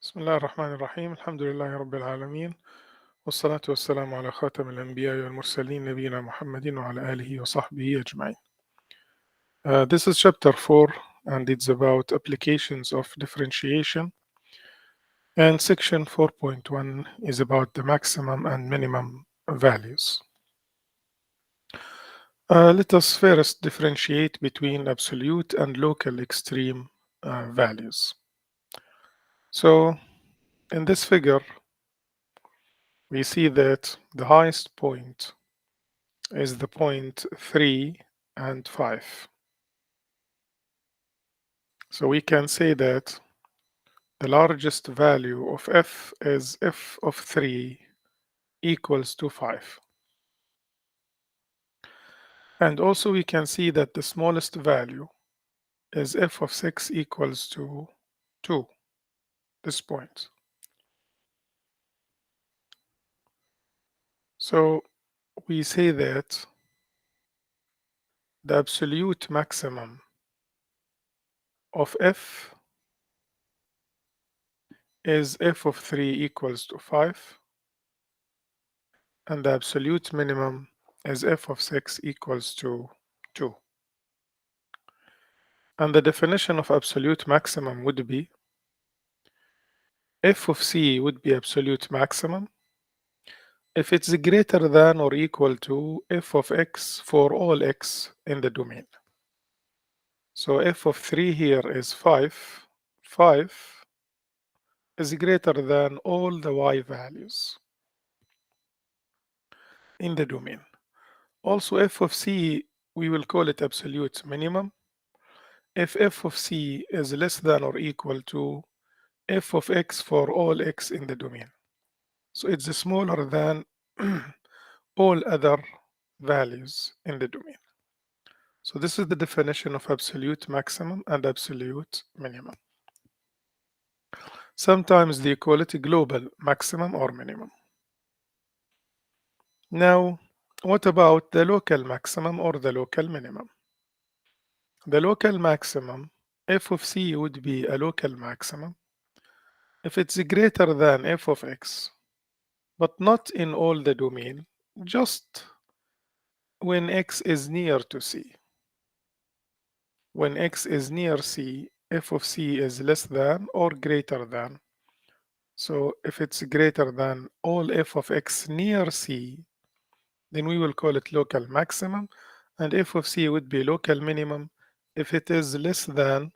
بسم الله الرحمن الرحيم الحمد لله رب العالمين والصلاة والسلام على خاتم الأنبياء والمرسلين نبينا محمد وعلى آله وصحبه أجمعين. This is chapter 4 and it's about applications of differentiation, and section 4.1 is about the maximum and minimum values. Let us first differentiate between absolute and local extreme values. So in this figure we see that the highest point is the point 3 and 5. So we can say that the largest value of f is f of 3 equals to 5. And also we can see that the smallest value is f of 6 equals to 2, this point. So we say that the absolute maximum of f is f of 3 equals to 5, and the absolute minimum is f of 6 equals to 2. And the definition of absolute maximum would be f of c would be absolute maximum if it's greater than or equal to f of x for all x in the domain. So f of 3 here is 5. 5 is greater than all the y values in the domain. Also f of c, we will call it absolute minimum if f of c is less than or equal to f of x for all x in the domain. So it's smaller than all other values in the domain. So this is the definition of absolute maximum and absolute minimum. Sometimes they call it global maximum or minimum. Now, what about the local maximum or the local minimum? The local maximum, f of c would be a local maximum if it's greater than f of x, but not in all the domain, just when x is near to c. When x is near c, f of c is less than or greater than. So if it's greater than all f of x near c, then we will call it local maximum, and f of c would be local minimum if it is less than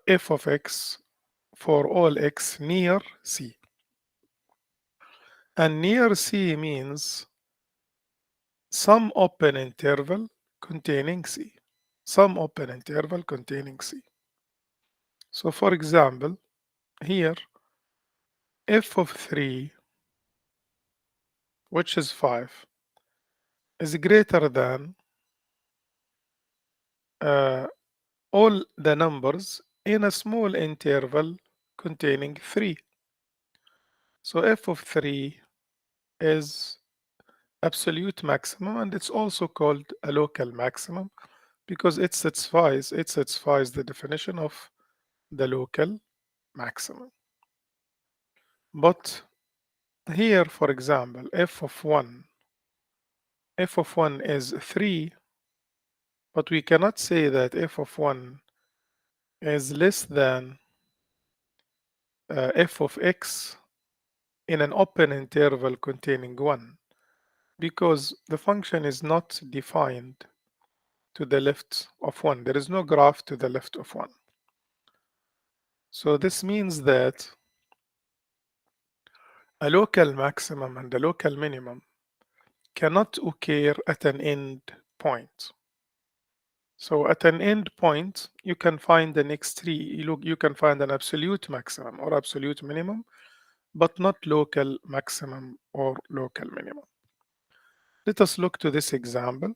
f of x for all x near c. And near c means some open interval containing c. Some open interval containing c. So for example, here f of 3, which is 5, is greater than all the numbers in a small interval containing 3. So f of 3 is absolute maximum, and it's also called a local maximum because it satisfies the definition of the local maximum. But here, for example, f of 1 is 3, but we cannot say that f of 1 is less than f of x in an open interval containing 1, because the function is not defined to the left of 1. There is no graph to the left of 1. So this means that a local maximum and a local minimum cannot occur at an end point. So at an end point, you can find an extreme, you can find an absolute maximum or absolute minimum, but not local maximum or local minimum. Let us look to this example.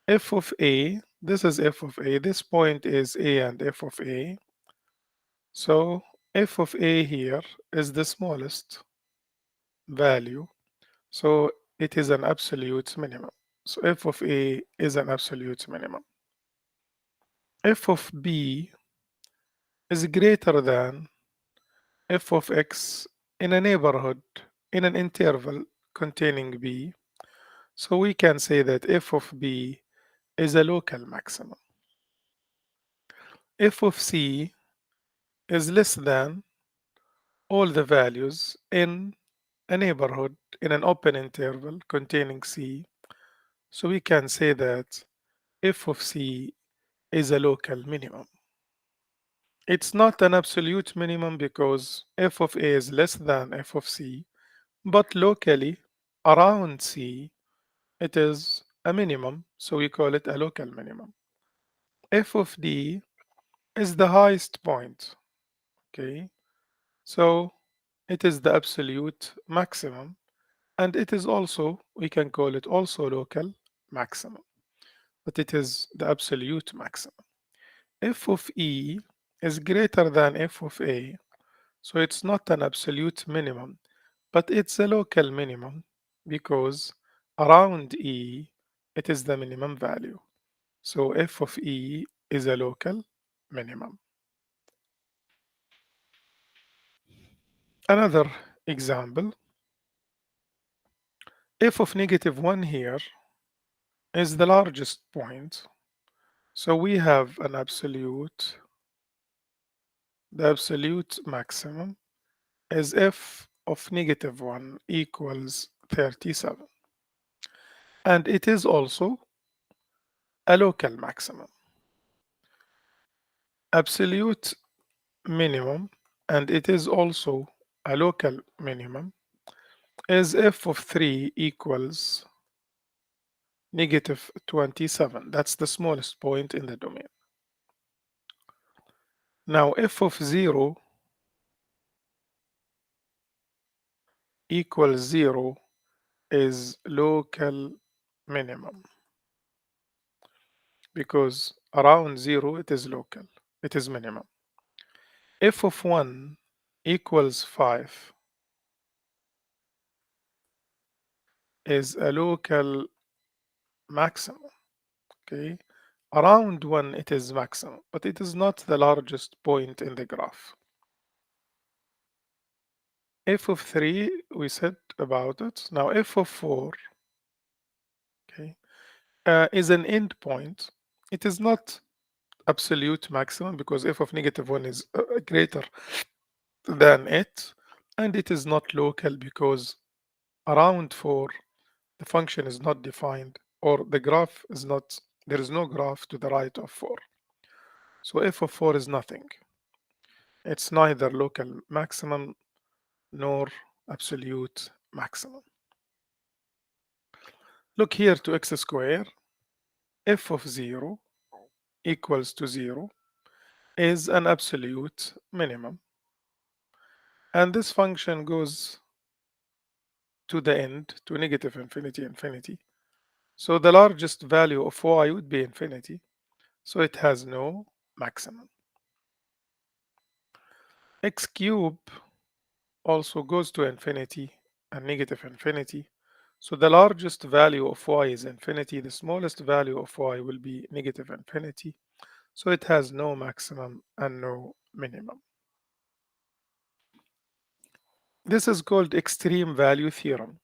F of a, this is f of a, this point is a and f of a. So f of a here is the smallest value, so it is an absolute minimum. So f of a is an absolute minimum. F of b is greater than f of x in a neighborhood in an interval containing b. So we can say that f of b is a local maximum. F of c is less than all the values in a neighborhood in an open interval containing c. So we can say that f of c is a local minimum. It's not an absolute minimum because f of a is less than f of c, but locally around c it is a minimum, so we call it a local minimum. F of d is the highest point, okay? So it is the absolute maximum, and it is also, we can call it also local maximum, but it is the absolute maximum. F of e is greater than f of a, so it's not an absolute minimum, but it's a local minimum because around e it is the minimum value. So f of e is a local minimum. Another example, f of -1 here is the largest point. So we have an absolute, the absolute maximum is f of -1 equals 37. And it is also a local maximum. Absolute minimum, and it is also a local minimum, is f of 3 equals -27. That's the smallest point in the domain. Now f of 0 equals 0 is local minimum because around 0 it is local, it is minimum. F of 1 equals 5 is a local maximum, okay? Around 1 it is maximum, but it is not the largest point in the graph. F of 3, we said about it. Now f of 4, okay, is an endpoint. It is not absolute maximum because f of -1 is greater than it, and it is not local because around 4 the function is not defined, or the graph is not, there is no graph to the right of 4. So f of 4 is nothing. It's neither local maximum nor absolute maximum. Look here to x squared. F of 0 equals to 0 is an absolute minimum. And this function goes to the end, to negative infinity, infinity. So the largest value of y would be infinity. So it has no maximum. X cube also goes to infinity and negative infinity. So the largest value of y is infinity. The smallest value of y will be negative infinity. So it has no maximum and no minimum. This is called extreme value theorem.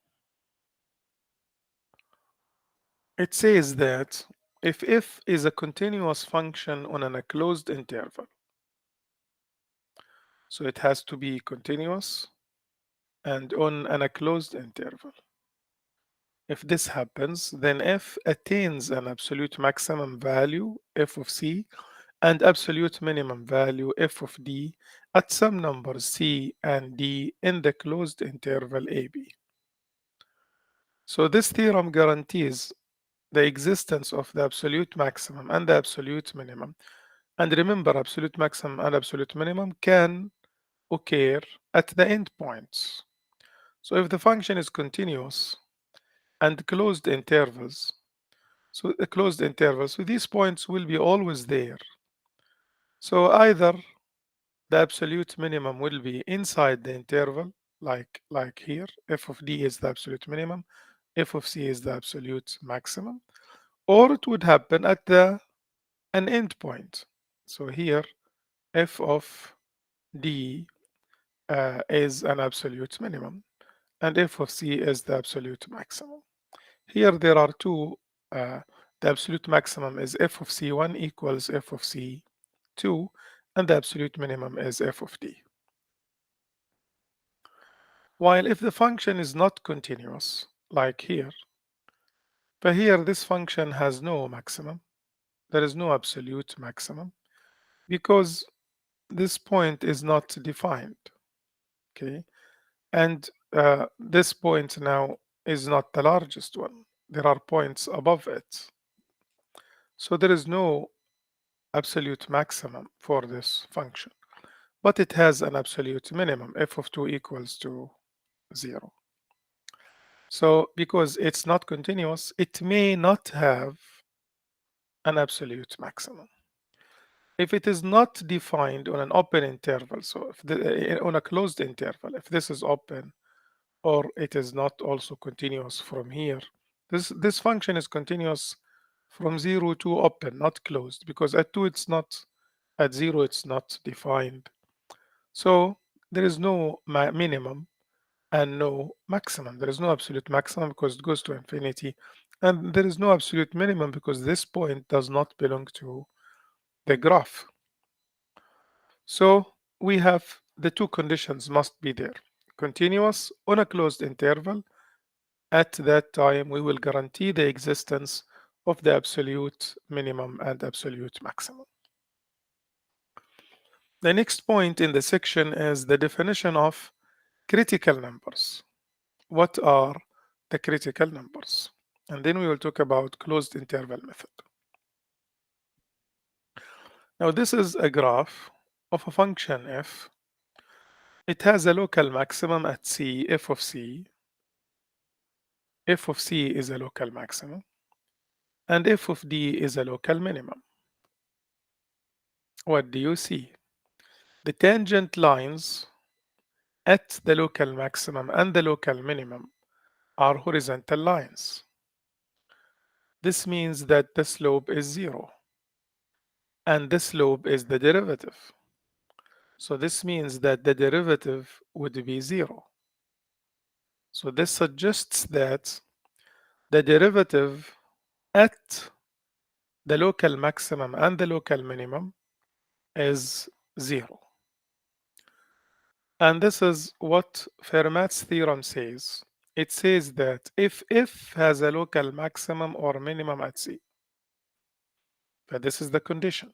It says that if f is a continuous function on a closed interval, so it has to be continuous and on a closed interval. If this happens, then f attains an absolute maximum value, f of c, and absolute minimum value, f of d, at some numbers c and d in the closed interval ab. So this theorem guarantees the existence of the absolute maximum and the absolute minimum. And remember, absolute maximum and absolute minimum can occur at the endpoints. So if the function is continuous and closed intervals, so the closed intervals, so these points will be always there. So either the absolute minimum will be inside the interval, like here, f of d is the absolute minimum, f of c is the absolute maximum, or it would happen at an endpoint. So here f of d is an absolute minimum, and f of c is the absolute maximum. Here there are two. The absolute maximum is f of c1 equals f of c2, and the absolute minimum is f of d. While if the function is not continuous, like here, but here this function has no maximum, there is no absolute maximum, because this point is not defined, okay? And this point now is not the largest one. There are points above it. So there is no absolute maximum for this function, but it has an absolute minimum, f of 2 equals to 0. So because it's not continuous, it may not have an absolute maximum. If it is not defined on an open interval, so if on a closed interval, if this is open or it is not also continuous from here, this function is continuous from 0 to open, not closed, because at 2 it's not, at 0 it's not defined. So there is no minimum and no maximum. There is no absolute maximum because it goes to infinity, and there is no absolute minimum because this point does not belong to the graph. So we have the two conditions must be there. Continuous on a closed interval. At that time, we will guarantee the existence of the absolute minimum and absolute maximum. The next point in the section is the definition of critical numbers. What are the critical numbers? And then we will talk about closed interval method. Now this is a graph of a function f. It has a local maximum at c, f of c. F of c is a local maximum, and f of d is a local minimum. What do you see? The tangent lines at the local maximum and the local minimum are horizontal lines. This means that the slope is 0, and the slope is the derivative. So this means that the derivative would be 0. So this suggests that the derivative at the local maximum and the local minimum is 0. And this is what Fermat's theorem says. It says that if f has a local maximum or minimum at c, but this is the condition.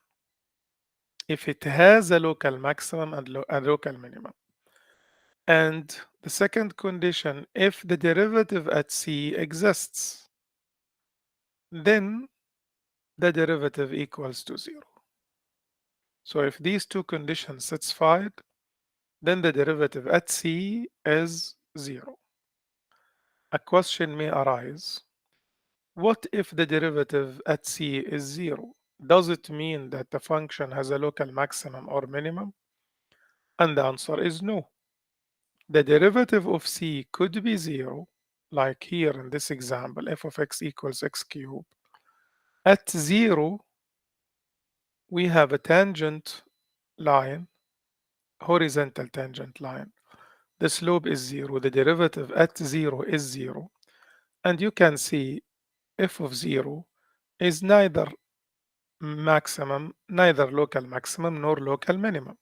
If it has a local maximum and a local minimum. And the second condition, if the derivative at c exists, then the derivative equals to 0. So if these two conditions satisfied, then the derivative at c is 0. A question may arise. What if the derivative at c is 0? Does it mean that the function has a local maximum or minimum? And the answer is no. The derivative of c could be 0, like here in this example, f of x equals x cubed. At 0, we have a tangent line, horizontal tangent line. The slope is 0. The derivative at 0 is 0. And you can see f of 0 is neither maximum, neither local maximum nor local minimum.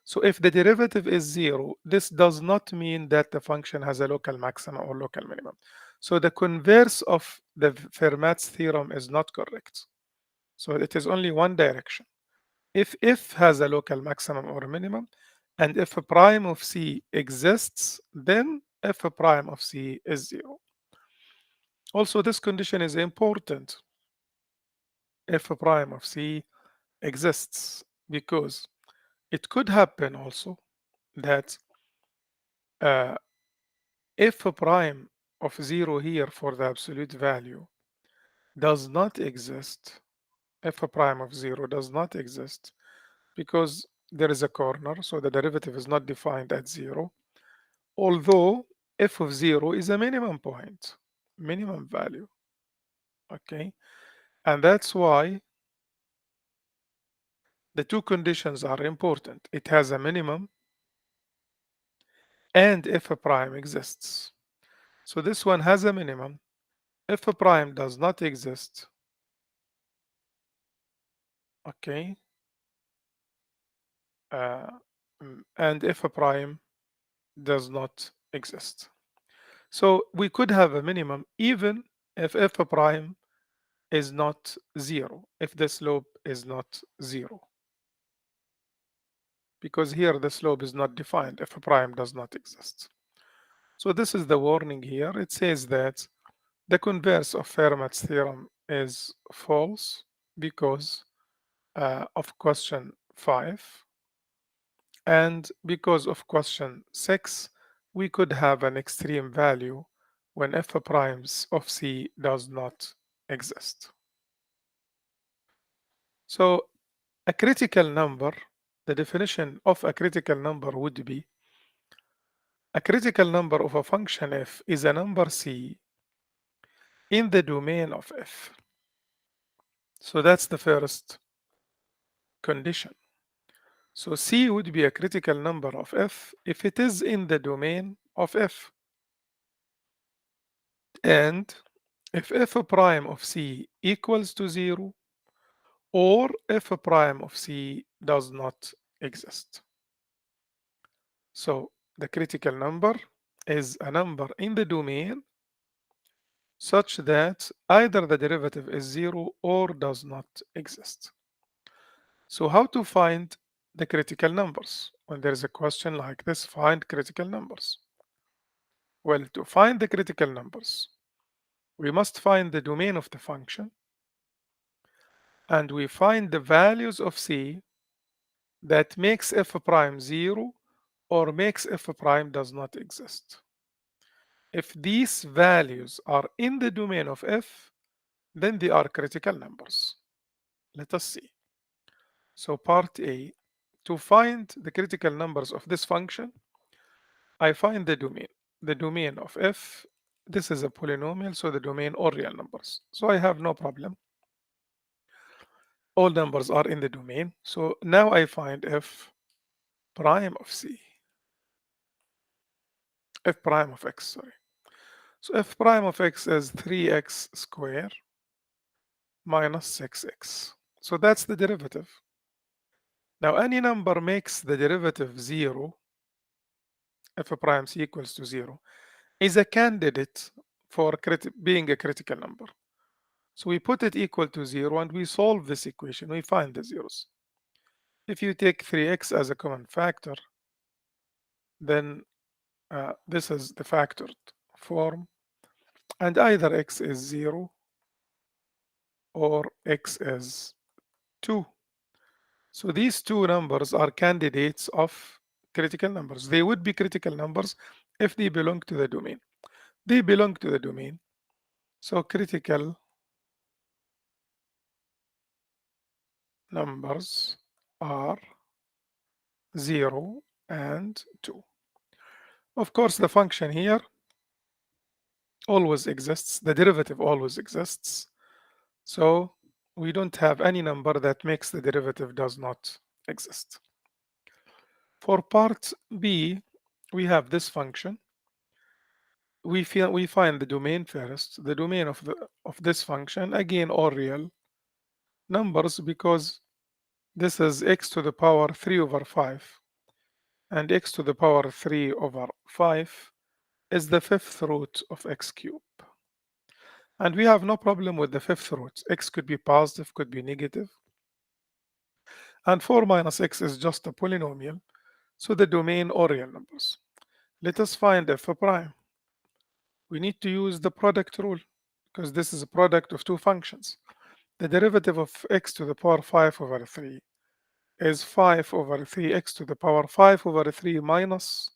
So if the derivative is 0, this does not mean that the function has a local maximum or local minimum. So the converse of the Fermat's theorem is not correct. So it is only one direction. If f has a local maximum or minimum, and if prime of c exists, then f prime of c is 0. Also, this condition is important. F prime of c exists, because it could happen also that uh, f prime of 0 here for the absolute value does not exist. F prime of 0 does not exist because there is a corner, so the derivative is not defined at 0, although f of 0 is a minimum point, minimum value. Okay, and that's why the two conditions are important. It has a minimum and f prime exists. So this one has a minimum. F prime does not exist. Okay. Uh, and f prime does not exist. So we could have a minimum even if f prime is not 0, if the slope is not 0. Because here the slope is not defined, f prime does not exist. So this is the warning here. It says that the converse of Fermat's theorem is false because of question 5. And because of question 6, we could have an extreme value when f primes of C does not exist. So a critical number, the definition of a critical number would be a critical number of a function f is a number C in the domain of f. So that's the first condition. So C would be a critical number of f if it is in the domain of f. And if f prime of C equals to 0 or f prime of C does not exist. So the critical number is a number in the domain such that either the derivative is 0 or does not exist. So how to find the critical numbers? When there is a question like this, find critical numbers. Well, to find the critical numbers, we must find the domain of the function and we find the values of C that makes f prime 0 or makes f prime does not exist. If these values are in the domain of f, then they are critical numbers. Let us see. So part A, to find the critical numbers of this function, I find the domain. The domain of f, this is a polynomial, so the domain all real numbers. So I have no problem. All numbers are in the domain. So now I find f prime of C, f prime of x, sorry. So f prime of x is 3x squared minus 6x. So that's the derivative. Now any number makes the derivative 0, f prime c equals to 0, is a candidate for being a critical number. So we put it equal to 0 and we solve this equation. We find the zeros. If you take 3x as a common factor, then this is the factored form. And either x is 0 or x is 2. So these two numbers are candidates of critical numbers. They would be critical numbers if they belong to the domain. They belong to the domain. So critical numbers are 0 and 2. Of course, the function here always exists. The derivative always exists. So we don't have any number that makes the derivative does not exist. For part B, we have this function. We find the domain first. The domain of this function, again, all real numbers because this is x to the power 3 over 5. And x to the power 3 over 5 is the fifth root of x cubed. And we have no problem with the fifth root. X could be positive, could be negative. And 4 minus x is just a polynomial. So the domain all real numbers. Let us find f prime. We need to use the product rule because this is a product of two functions. The derivative of x to the power 5 over 3 is 5 over 3x to the power 5 over 3 minus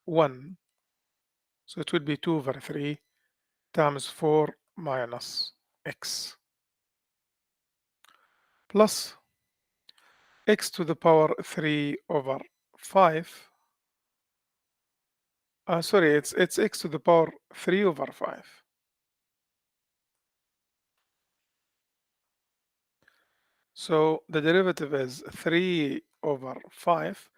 1. So it would be 2 over 3 times 4 minus x plus x to the power 3 over 5. Sorry, it's x to the power 3 over 5. So the derivative is 3 over 5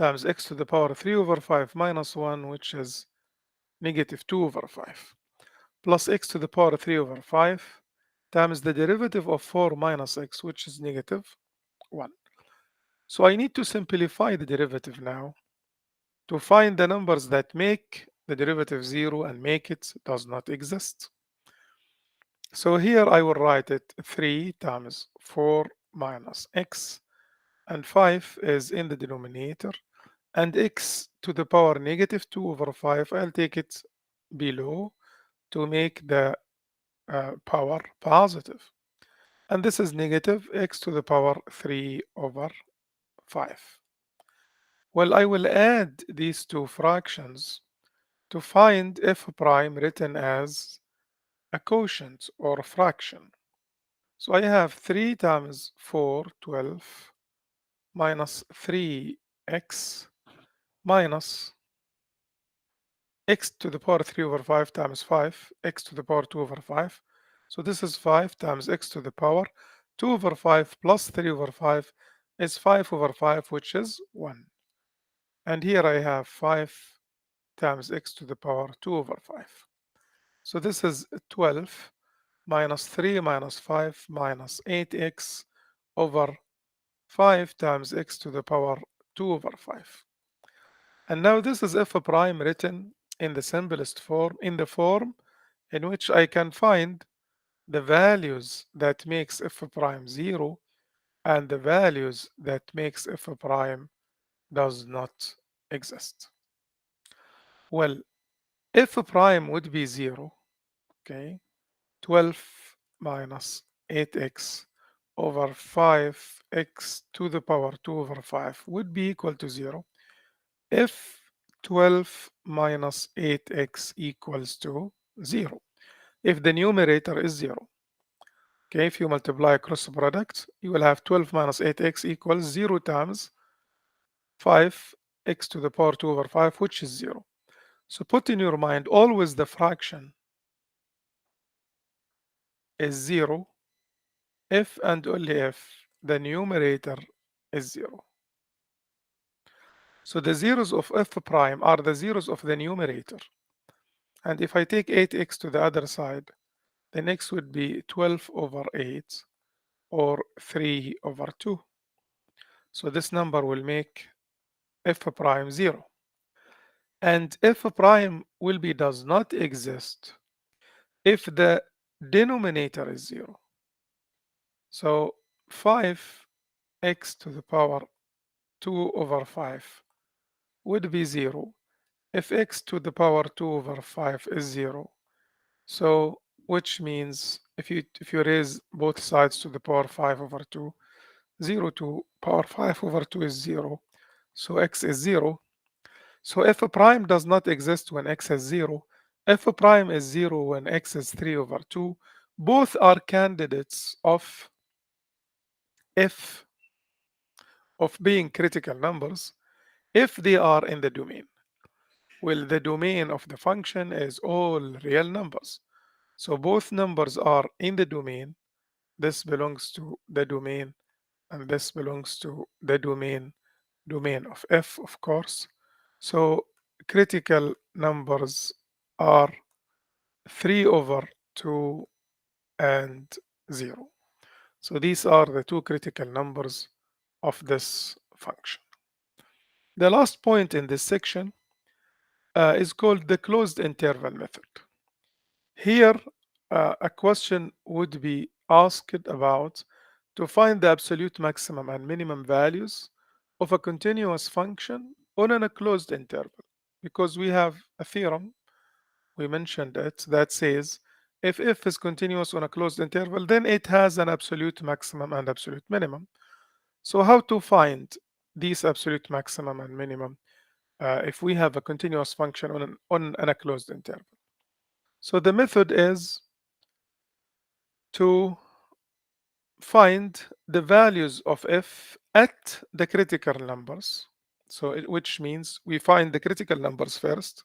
times x to the power 3 over 5 minus 1, which is negative 2 over 5, plus x to the power 3 over 5 times the derivative of 4 minus x, which is negative 1. So I need to simplify the derivative now to find the numbers that make the derivative 0 and make it does not exist. So here I will write it 3 times 4 minus x, and 5 is in the denominator, and x to the power negative 2 over 5, I'll take it below to make the power positive. And this is negative x to the power 3 over 5. Well, I will add these two fractions to find f prime written as a quotient or fraction. So I have 3 times 4, 12, minus 3x minus x to the power 3 over 5 times 5, x to the power 2 over 5. So this is 5 times x to the power 2 over 5 plus 3 over 5 is 5 over 5, which is 1. And here I have 5 times x to the power 2 over 5. So this is 12 minus 3 minus 5 minus 8x over 5 times x to the power 2 over 5. And now this is f prime written in the simplest form, in the form in which I can find the values that makes f prime 0 and the values that makes f prime does not exist. Well, f prime would be 0, okay? 12 minus 8x over 5x to the power 2 over 5 would be equal to 0 if 12 minus 8x equals to 0, if the numerator is 0. Okay, if you multiply cross product, you will have 12 minus 8x equals 0 times 5x to the power 2 over 5, which is 0. So put in your mind, always the fraction is 0 if and only if the numerator is 0. So the zeros of f prime are the zeros of the numerator. And if I take 8x to the other side, then x would be 12 over 8 or 3 over 2. So this number will make f prime 0. And f prime will be does not exist if the denominator is 0. So 5x to the power 2 over 5 would be 0 if x to the power 2 over 5 is 0. So which means if you raise both sides to the power 5 over 2, 0 to power 5 over 2 is 0. So x is 0. So f prime does not exist when x is 0. F prime is 0 when x is 3 over 2. Both are candidates of f of being critical numbers if they are in the domain. Well, the domain of the function is all real numbers. So both numbers are in the domain. This belongs to the domain, and this belongs to the domain of f, of course. So critical numbers are 3 over 2 and 0. So these are the two critical numbers of this function. The last point in this section is called the closed interval method. Here, a question would be asked about to find the absolute maximum and minimum values of a continuous function on a closed interval, because we have a theorem, we mentioned it, that says if f is continuous on a closed interval, then it has an absolute maximum and absolute minimum. So how to find these absolute maximum and minimum if we have a continuous function on a closed interval? So the method is to find the values of f at the critical numbers. So which means we find the critical numbers first,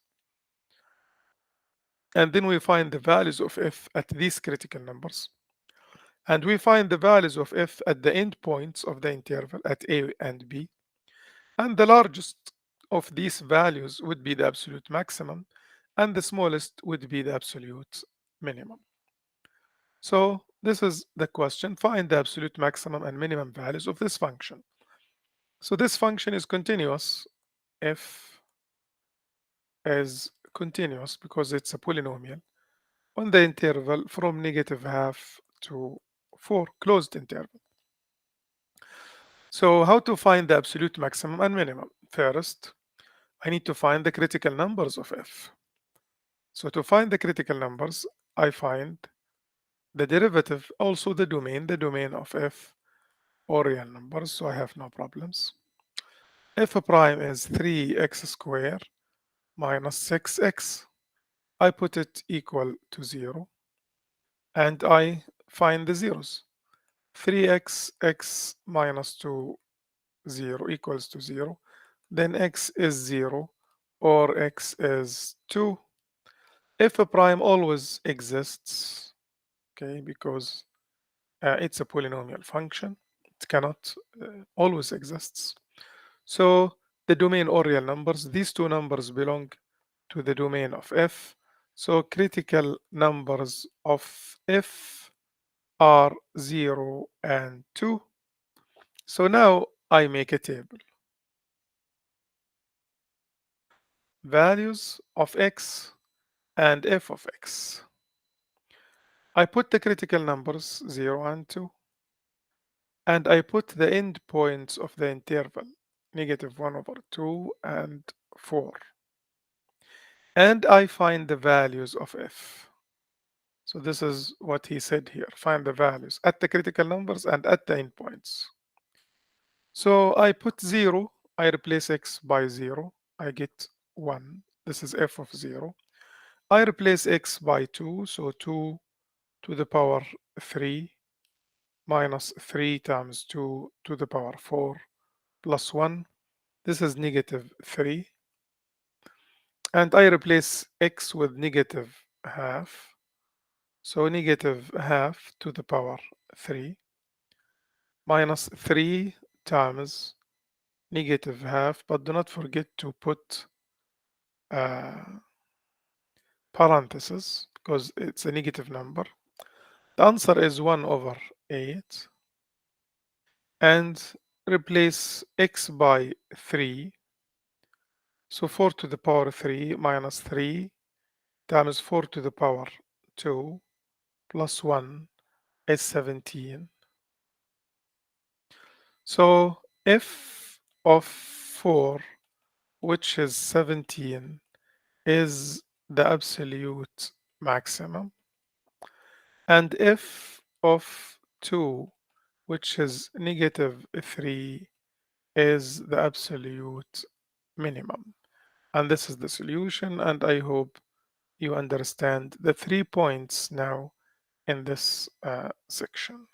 and then we find the values of f at these critical numbers. And we find the values of f at the endpoints of the interval at a and b. And the largest of these values would be the absolute maximum, and the smallest would be the absolute minimum. So this is the question. Find the absolute maximum and minimum values of this function. So this function is continuous if is continuous because it's a polynomial on the interval from -½ to 4, closed interval. So how to find the absolute maximum and minimum? First, I need to find the critical numbers of f. So to find the critical numbers, I find the derivative, also the domain of f, or real numbers, so I have no problems. F prime is 3x squared minus 6x. I put it equal to 0, and I find the zeros. 3x, x minus 2, 0 equals to 0. Then x is 0, or x is 2. F prime always exists, okay, because it's a polynomial function. It cannot always exists. So the domain or real numbers, these two numbers belong to the domain of f. So critical numbers of f are 0 and 2. So now I make a table. Values of x and f of x. I put the critical numbers 0 and 2, and I put the endpoints of the interval -1/2 and 4. And I find the values of f. So this is what he said here. Find the values at the critical numbers and at the endpoints. So I put 0. I replace x by 0. I get 1. This is f of 0. I replace x by 2. So 2 to the power 3 minus 3 times 2 to the power 4 plus 1. This is -3. And I replace x with -½ So -½ to the power 3 minus 3 times -½ but do not forget to put parentheses because it's a negative number. The answer is 1/8, and replace x by 3. So 4 to the power 3 minus 3 times 4 to the power 2 plus 1 is 17. So f of 4, which is 17, is the absolute maximum, and f of 2, which is -3, is the absolute minimum. And this is the solution, and I hope you understand the 3 points now in this section.